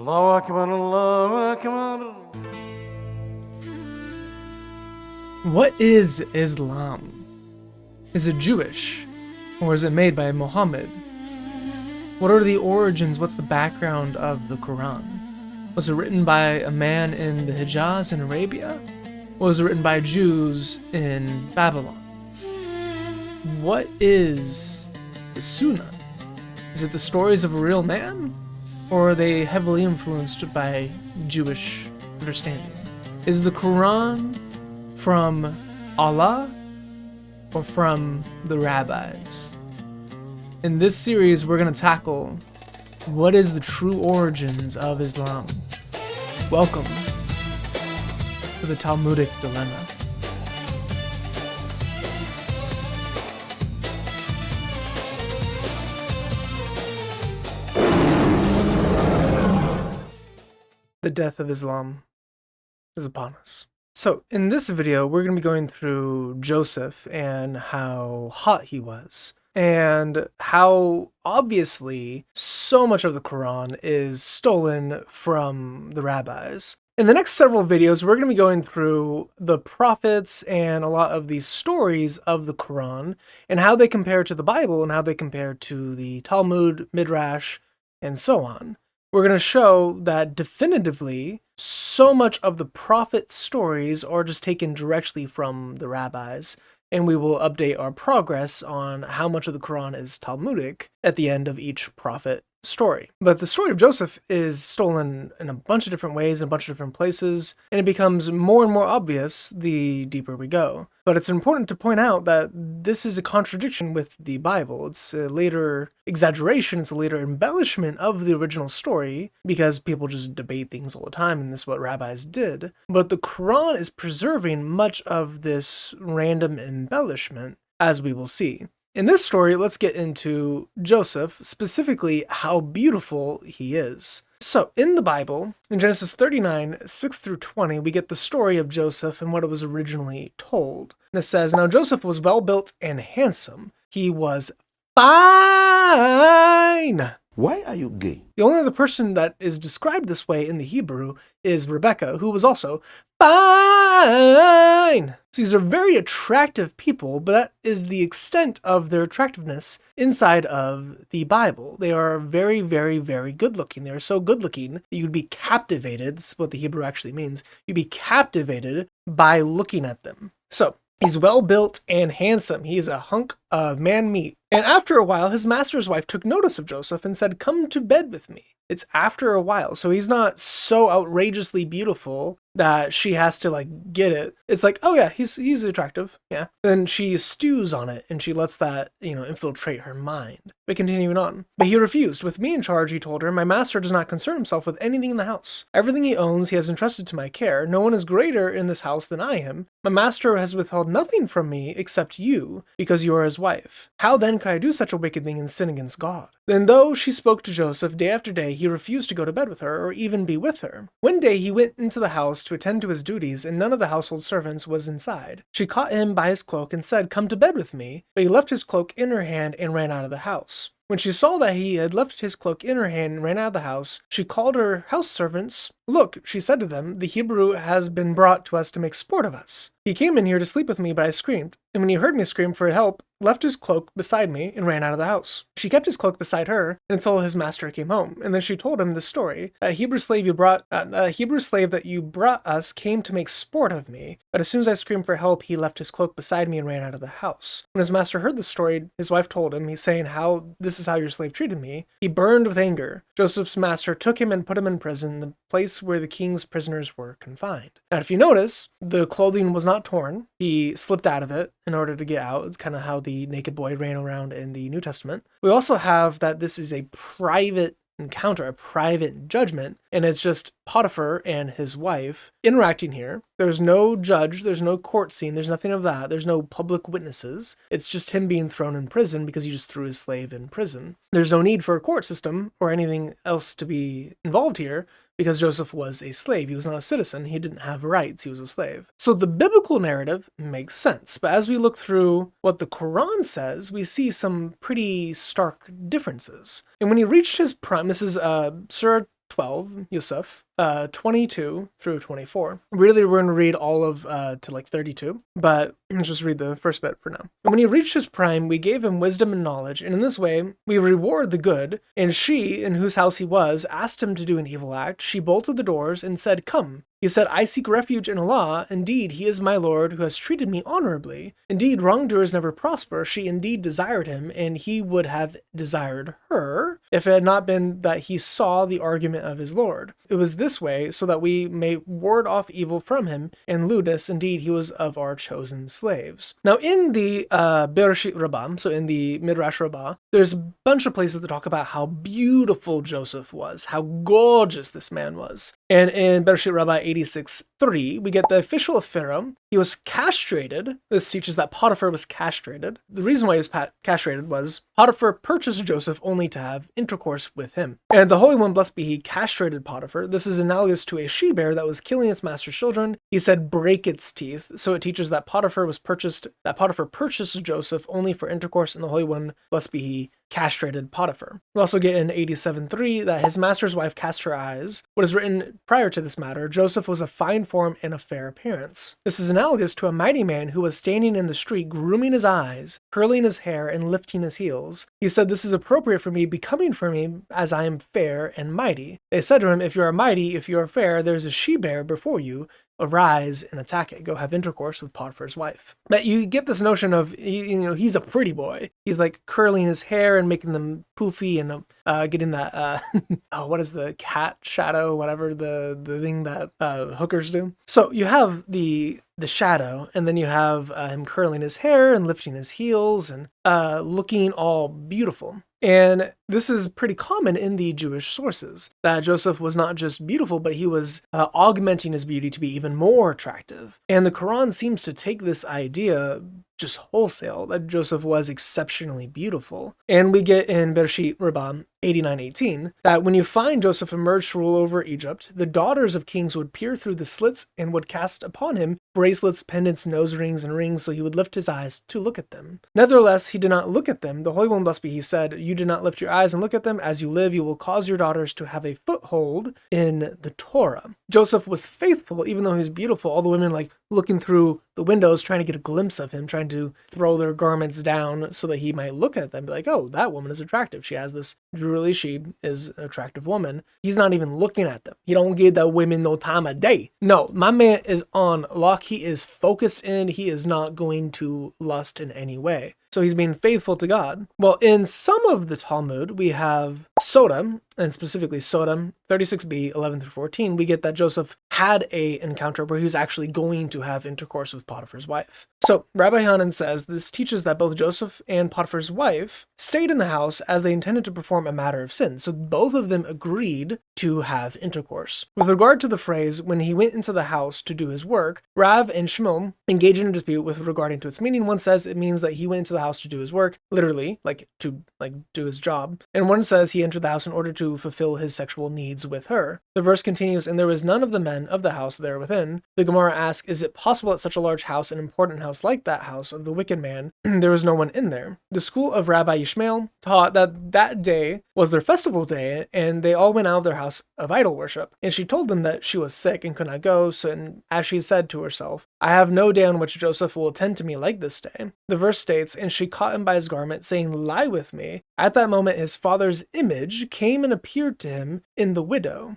Allahu Akbar, Allahu Akbar. What is Islam? Is it Jewish? Or is it made by Muhammad? What are the origins? What's the background of the Quran? Was it written by a man in the Hijaz in Arabia? Or was it written by Jews in Babylon? What is the Sunnah? Is it the stories of a real man? Or are they heavily influenced by Jewish understanding? Is the Quran from Allah or from the rabbis? In this series, we're going to tackle what is the true origins of Islam. Welcome to the Talmudic Dilemma. The death of Islam is upon us. So in this video, we're going to be going through Joseph and how hot he was, and how obviously so much of the Quran is stolen from the rabbis. In the next several videos, we're going to be going through the prophets and a lot of these stories of the Quran and how they compare to the Bible and how they compare to the Talmud, Midrash, and so on. We're going to show that definitively so much of the prophet stories are just taken directly from the rabbis, and we will update our progress on how much of the Quran is Talmudic at the end of each prophet story. But the story of Joseph is stolen in a bunch of different ways, in a bunch of different places, and it becomes more and more obvious the deeper we go. But it's important to point out that this is a contradiction with the Bible. It's a later exaggeration, it's a later embellishment of the original story, because people just debate things all the time, and this is what rabbis did. But the Quran is preserving much of this random embellishment, as we will see. In this story, let's get into Joseph, specifically how beautiful he is. So, in the Bible, in Genesis 39, 6 through 20, we get the story of Joseph and what it was originally told. And it says, "Now Joseph was well built and handsome. He was fine." Why are you gay? The only other person that is described this way in the Hebrew is Rebecca, who was also fine. So these are very attractive people, but that is the extent of their attractiveness inside of the Bible. They are very, very, very good looking. They are so good looking that you'd be captivated. This is what the Hebrew actually means. You'd be captivated by looking at them. So he's well built and handsome. He is a hunk of man meat. And after a while, his master's wife took notice of Joseph and said, "Come to bed with me." It's after a while. So he's not so outrageously beautiful that she has to get it. It's like, oh yeah, he's attractive. Yeah. Then she stews on it and she lets that, infiltrate her mind. But continuing on. But he refused. "With me in charge," he told her, "my master does not concern himself with anything in the house. Everything he owns he has entrusted to my care. No one is greater in this house than I am. My master has withheld nothing from me except you, because you are his wife. How then could I do such a wicked thing and sin against God?" Then though she spoke to Joseph day after day, he refused to go to bed with her or even be with her. One day he went into the house to attend to his duties, and none of the household servants was inside. She caught him by his cloak and said, "Come to bed with me." But he left his cloak in her hand and ran out of the house. When she saw that he had left his cloak in her hand and ran out of the house, she called her house servants. "Look," she said to them, "the Hebrew has been brought to us to make sport of us. He came in here to sleep with me, but I screamed. And when he heard me scream for help, left his cloak beside me and ran out of the house." She kept his cloak beside her until his master came home, and then she told him the story. "A Hebrew slave that you brought us came to make sport of me, but as soon as I screamed for help, he left his cloak beside me and ran out of the house." When his master heard the story, his wife told him, he's saying, "This is how your slave treated me." He burned with anger. Joseph's master took him and put him in prison, the place where the king's prisoners were confined. Now, if you notice, the clothing was not torn. He slipped out of it in order to get out. It's kind of how the naked boy ran around in the New Testament. We also have that this is a private encounter, a private judgment, and it's just Potiphar and his wife interacting here. There's no judge, there's no court scene, there's nothing of that, there's no public witnesses. It's just him being thrown in prison because he just threw his slave in prison. There's no need for a court system or anything else to be involved here, because Joseph was a slave. He was not a citizen. He didn't have rights. He was a slave. So the biblical narrative makes sense. But as we look through what the Quran says, we see some pretty stark differences. And when he reached his prime, this is Surah 12, Yusuf, 22 through 24. Really, we're going to read all of to like 32, but let's just read the first bit for now. And when he reached his prime, we gave him wisdom and knowledge, and in this way we reward the good. And she, in whose house he was, asked him to do an evil act. She bolted the doors and said, "Come." He said, "I seek refuge in Allah. Indeed, he is my Lord who has treated me honorably. Indeed, wrongdoers never prosper. She indeed desired him, and he would have desired her if it had not been that he saw the argument of his Lord. It was this way, so that we may ward off evil from him, and lewdness, indeed, he was of our chosen slaves." Now, in the Bereshit Rabbah, so in the Midrash Rabbah, there's a bunch of places that talk about how beautiful Joseph was, how gorgeous this man was. And in Bereshit Rabbah 86:3, we get the official of Pharaoh. He was castrated. This teaches that Potiphar was castrated. The reason why he was castrated was Potiphar purchased Joseph only to have intercourse with him. And the Holy One, blessed be he, castrated Potiphar. This is analogous to a she-bear that was killing its master's children. He said, "Break its teeth." So it teaches that Potiphar purchased Joseph only for intercourse, and the Holy One, blessed be he, castrated Potiphar. We also get in 87:3 that his master's wife cast her eyes. What is written prior to this matter, Joseph was of fine form and of fair appearance. This is analogous to a mighty man who was standing in the street, grooming his eyes, curling his hair, and lifting his heels. He said, "This is appropriate for me, becoming for me, as I am fair and mighty." They said to him, "If you are mighty, if you are fair, there is a she-bear before you. Arise and attack it. Go have intercourse with Potiphar's wife." But you get this notion of, he's a pretty boy. He's like curling his hair and making them poofy and getting that, what is the cat shadow, whatever the thing that hookers do. So you have the shadow, and then you have him curling his hair and lifting his heels and looking all beautiful. And this is pretty common in the Jewish sources, that Joseph was not just beautiful, but he was augmenting his beauty to be even more attractive. And the Quran seems to take this idea just wholesale, that Joseph was exceptionally beautiful. And we get in Bereshit Rabbah 89:18 that when you find Joseph emerged to rule over Egypt, the daughters of kings would peer through the slits and would cast upon him bracelets, pendants, nose rings, and rings, so he would lift his eyes to look at them. Nevertheless, he did not look at them. The Holy One, blessed be he, said, "You did not lift your eyes and look at them. As you live, you will cause your daughters to have a foothold in the Torah." Joseph was faithful, even though he was beautiful. All the women looking through the windows, trying to get a glimpse of him, trying to throw their garments down so that he might look at them, be like, "Oh, that woman is attractive. She has this jewelry. She is an attractive woman." He's not even looking at them. He don't give the women no time of day. No, my man is on lock. He is focused in. He is not going to lust in any way. So he's being faithful to God. Well, in some of the Talmud, we have Sodom, and specifically Sodom 36b, 11 through 14, we get that Joseph had a encounter where he was actually going to have intercourse with Potiphar's wife. So Rabbi Hanan says this teaches that both Joseph and Potiphar's wife stayed in the house as they intended to perform a matter of sin. So both of them agreed to have intercourse. With regard to the phrase, "when he went into the house to do his work," Rav and Shmuel engage in a dispute with regarding to its meaning. One says it means that he went into the house to do his work, literally, to do his job. And one says he entered the house in order to fulfill his sexual needs with her. The verse continues, "And there was none of the men of the house there within." The Gemara asks, is it possible at such a large house, an important house like that house of the wicked man, there was no one in there? The school of Rabbi Ishmael taught that that day was their festival day, and they all went out of their house of idol worship. And she told them that she was sick and could not go, so and as she said to herself, "I have no day on which Joseph will attend to me like this day." The verse states, "And she caught him by his garment, saying, 'Lie with me.' At that moment his father's image came and appeared to him in the window.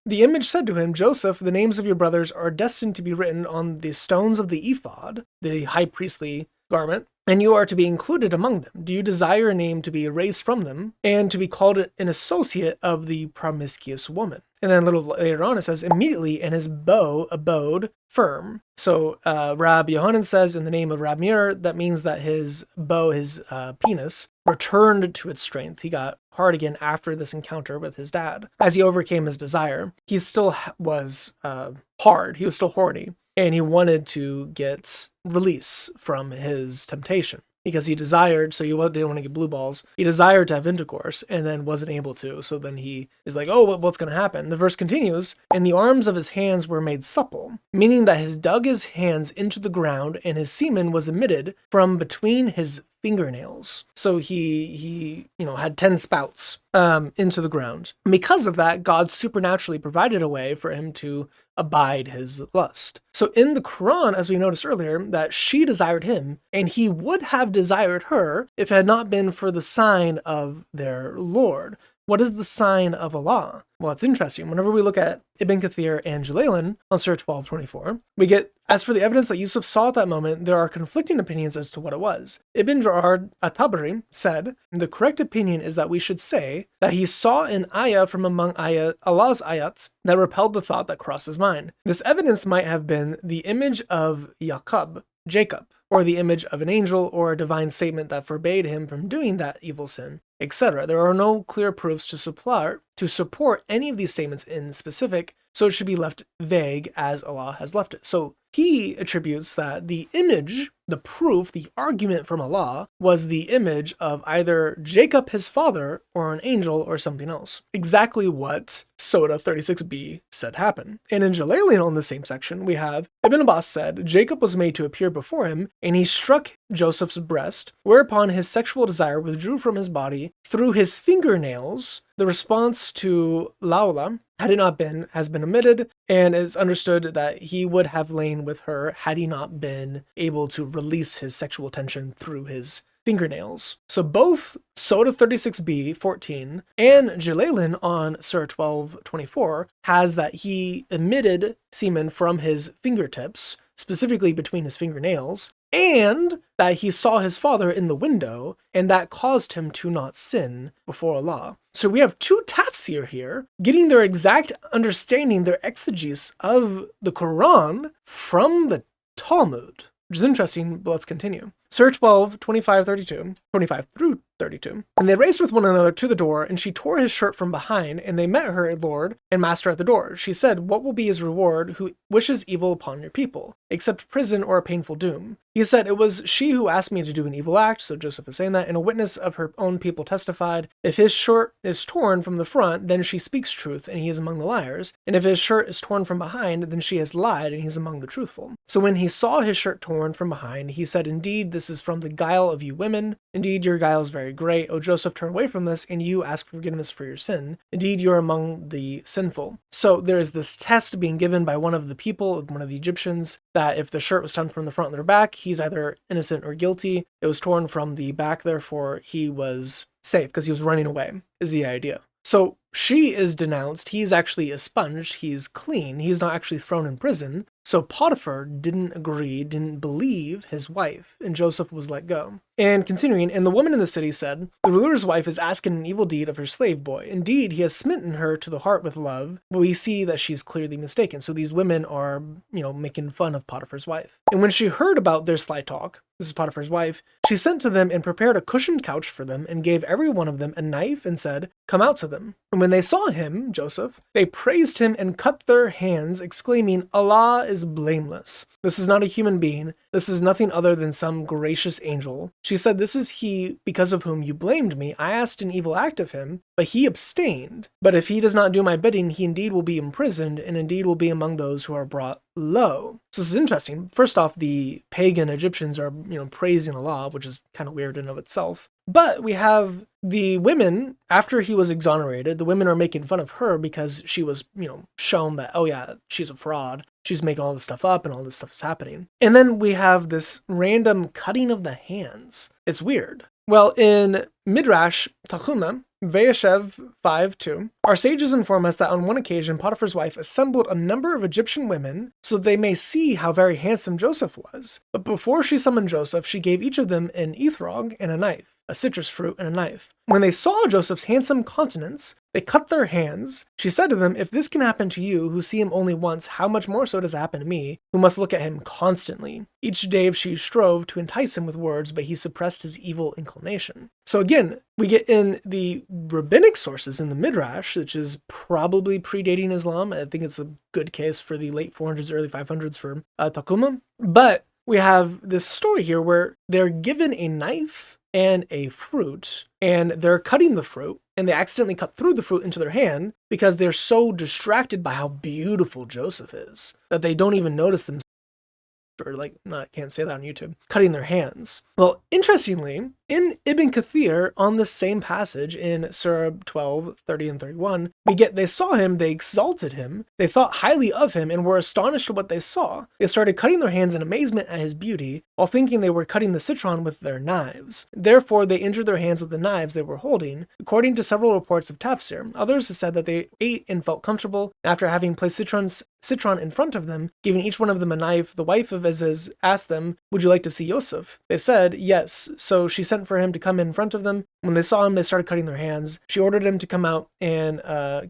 The image said to him, 'Joseph, the names of your brothers are destined to be written on the stones of the ephod,'" the high priestly garment, "and you are to be included among them. Do you desire a name to be erased from them, and to be called an associate of the promiscuous woman?" And then a little later on it says, "Immediately, and his bow abode firm." So Rab Yohanan says in the name of Rab Mir, that means that his bow, his penis, returned to its strength. He got hard again after this encounter with his dad. As he overcame his desire, he still was hard. He was still horny. And he wanted to get release from his temptation because he desired, so he didn't want to get blue balls. He desired to have intercourse and then wasn't able to. So then he is like, "Oh, what's going to happen?" The verse continues, "And the arms of his hands were made supple." meaning that he dug his hands into the ground and his semen was emitted from between his fingernails. So he had 10 spouts into the ground. And because of that, God supernaturally provided a way for him to abide his lust. So in the Quran, as we noticed earlier, that she desired him, and he would have desired her if it had not been for the sign of their Lord. What is the sign of Allah? Well, it's interesting. Whenever we look at Ibn Kathir and Jalalain on Surah 12:24, we get, as for the evidence that Yusuf saw at that moment, there are conflicting opinions as to what it was. Ibn Jarir at-Tabari said, the correct opinion is that we should say that he saw an ayah from among Allah's ayats that repelled the thought that crossed his mind. This evidence might have been the image of Jacob, or the image of an angel, or a divine statement that forbade him from doing that evil sin, etc. There are no clear proofs to support any of these statements in specific, so it should be left vague as Allah has left it. So he attributes that the image, the proof, the argument from Allah was the image of either Jacob, his father, or an angel, or something else. Exactly what Surah 36b said happened. And in Jalalain on the same section, we have Ibn Abbas said, Jacob was made to appear before him, and he struck Joseph's breast, whereupon his sexual desire withdrew from his body through his fingernails. The response to Laula, had it not been, has been omitted, and it's understood that he would have lain with her had he not been able to release his sexual tension through his fingernails. So both Surah 36b, 14, and Jalalain on Surah 12:24 has that he emitted semen from his fingertips, specifically between his fingernails, and that he saw his father in the window, and that caused him to not sin before Allah. So we have two tafsir here, getting their exact understanding, their exegesis of the Quran from the Talmud, which is interesting, but let's continue. Surah 12, 25 through 32. And they raced with one another to the door, and she tore his shirt from behind, and they met her lord and master at the door. She said, what will be his reward who wishes evil upon your people, except prison or a painful doom? He said, it was she who asked me to do an evil act, so Joseph is saying that, and a witness of her own people testified, if his shirt is torn from the front, then she speaks truth, and he is among the liars, and if his shirt is torn from behind, then she has lied, and he is among the truthful. So when he saw his shirt torn from behind, he said, indeed, this is from the guile of you women. Indeed, your guile is very great. O Joseph, turn away from this, and you ask forgiveness for your sin. Indeed, you are among the sinful. So there is this test being given by one of the people, one of the Egyptians, that if the shirt was torn from the front or the back, he's either innocent or guilty. It was torn from the back, therefore he was safe because he was running away, is the idea. So she is denounced. He's actually expunged. He's clean. He's not actually thrown in prison. So Potiphar didn't agree, didn't believe his wife, and Joseph was let go. And continuing, and the woman in the city said, the ruler's wife is asking an evil deed of her slave boy. Indeed, he has smitten her to the heart with love, but we see that she's clearly mistaken. So these women are, making fun of Potiphar's wife. And when she heard about their sly talk, this is Potiphar's wife, she sent to them and prepared a cushioned couch for them and gave every one of them a knife and said, come out to them. And when they saw him, Joseph, they praised him and cut their hands, exclaiming, Allah is blameless. This is not a human being. This is nothing other than some gracious angel. She said, this is he because of whom you blamed me. I asked an evil act of him, but he abstained. But if he does not do my bidding, he indeed will be imprisoned and indeed will be among those who are brought low. So this is interesting. First off, the pagan Egyptians are, praising Allah, which is kind of weird in of itself. But we have the women, after he was exonerated, the women are making fun of her because she was, shown that, oh yeah, she's a fraud. She's making all this stuff up and all this stuff is happening. And then we have this random cutting of the hands. It's weird. Well, in Midrash Talmudic, Vayeshev 5:2, our sages inform us that on one occasion Potiphar's wife assembled a number of Egyptian women so they may see how very handsome Joseph was. But before she summoned Joseph, she gave each of them an etrog and a knife, a citrus fruit and a knife. When they saw Joseph's handsome countenance, they cut their hands. She said to them, if this can happen to you who see him only once, how much more so does it happen to me, who must look at him constantly? Each day she strove to entice him with words, but he suppressed his evil inclination. So again, we get in the rabbinic sources in the Midrash, which is probably predating Islam. I think it's a good case for the late 400s, early 500s for Takuma. But we have this story here where they're given a knife and a fruit, and they're cutting the fruit, and they accidentally cut through the fruit into their hand because they're so distracted by how beautiful Joseph is that they don't even notice themselves, or I can't say that on YouTube, cutting their hands. Well, interestingly, in Ibn Kathir, on the same passage in Surah 12, 30 and 31, they saw him, they exalted him, they thought highly of him, and were astonished at what they saw. They started cutting their hands in amazement at his beauty, while thinking they were cutting the citron with their knives. Therefore, they injured their hands with the knives they were holding. According to several reports of tafsir, others have said that they ate and felt comfortable after having placed citron in front of them, giving each one of them a knife. The wife of Aziz asked them, "Would you like to see Yosef?" They said, "Yes." So she sent for him to come in front of them. When they saw him, they started cutting their hands. She ordered him to come out and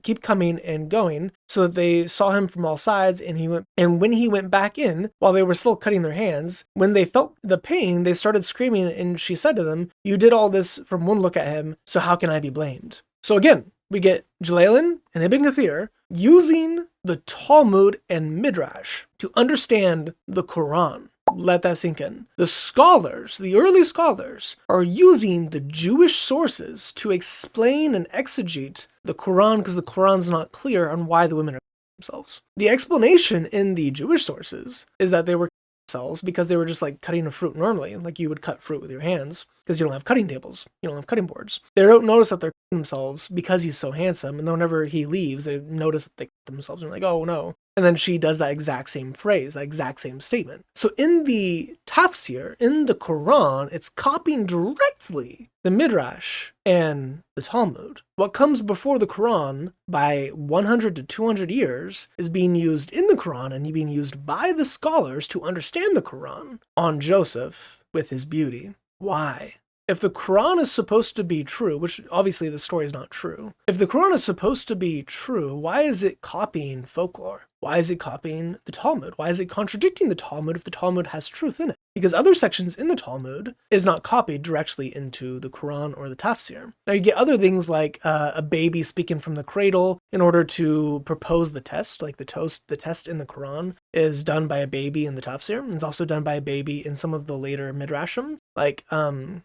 keep coming and going, so that they saw him from all sides. And when he went back in, while they were still cutting their hands, when they felt the pain, they started screaming. And she said to them, "You did all this from one look at him, so how can I be blamed?" So again, we get Jalalain and Ibn Kathir using the Talmud and Midrash to understand the Quran. Let that sink in. The scholars, the early scholars, are using the Jewish sources to explain and exegete the Quran because the Quran's not clear on why the women are themselves. The explanation in the Jewish sources is that they were themselves because they were just cutting a fruit normally, like you would cut fruit with your hands, because you don't have cutting tables, you don't have cutting boards. They don't notice that they're cutting themselves because he's so handsome, and whenever he leaves, they notice that they cut themselves and they're like, "Oh no." And then she does that exact same phrase, that exact same statement. So in the tafsir, in the Quran, it's copying directly the Midrash and the Talmud. What comes before the Quran by 100 to 200 years is being used in the Quran and being used by the scholars to understand the Quran on Joseph with his beauty. Why? If the Quran is supposed to be true, which obviously the story is not true, if the Quran is supposed to be true, why is it copying folklore? Why is it copying the Talmud? Why is it contradicting the Talmud if the Talmud has truth in it? Because other sections in the Talmud is not copied directly into the Quran or the tafsir. Now you get other things like a baby speaking from the cradle in order to propose the test, like the test in the Quran is done by a baby in the tafsir. It's also done by a baby in some of the later midrashim, like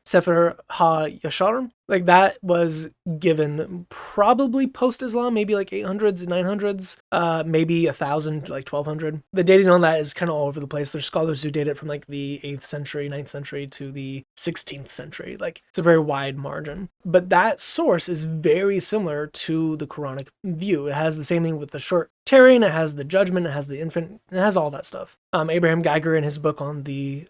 Sefer HaYashar. Like that was given probably post-Islam, maybe 800s, 900s, maybe 1000, 1200. The dating on that is kind of all over the place. There's scholars who date it from the 8th century, 9th century to the 16th century. It's a very wide margin. But that source is very similar to the Quranic view. It has the same thing with the short tearing, it has the judgment, it has the infant, it has all that stuff. Abraham Geiger, in his book on the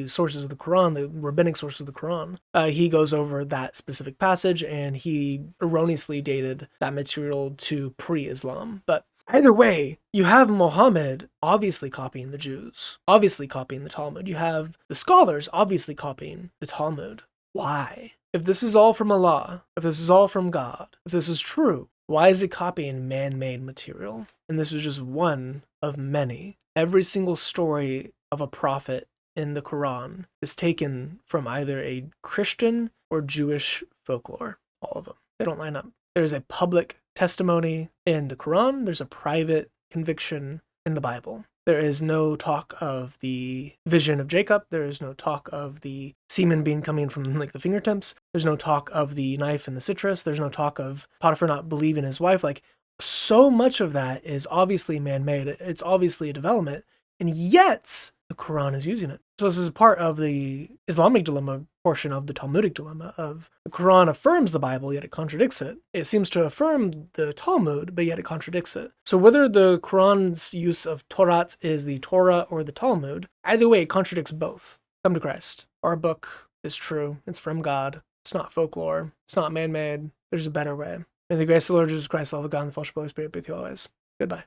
sources of the Quran, the rabbinic sources of the Quran, he goes over that specific passage, and he erroneously dated that material to pre-Islam. But either way, you have Muhammad obviously copying the Jews, obviously copying the Talmud. You have the scholars obviously copying the Talmud. Why? If this is all from Allah, if this is all from God, if this is true, why is it copying man-made material? And this is just one of many. Every single story of a prophet in the Quran is taken from either a Christian or Jewish folklore. All of them. They don't line up. There's a public testimony in the Quran. There's a private conviction in the Bible. There is no talk of the vision of Jacob. There is no talk of the semen being coming from the fingertips. There's no talk of the knife and the citrus. There's no talk of Potiphar not believing his wife. So much of that is obviously man-made. It's obviously a development, and yet the Quran is using it. So this is part of the Islamic dilemma portion of the Talmudic dilemma of the Quran affirms the Bible, yet it contradicts it. It seems to affirm the Talmud, but yet it contradicts it. So whether the Quran's use of Torah is the Torah or the Talmud, either way, it contradicts both. Come to Christ. Our book is true. It's from God. It's not folklore. It's not man-made. There's a better way. May the grace of the Lord Jesus Christ, the love of God, and the fellowship of the Holy Spirit be with you always. Goodbye.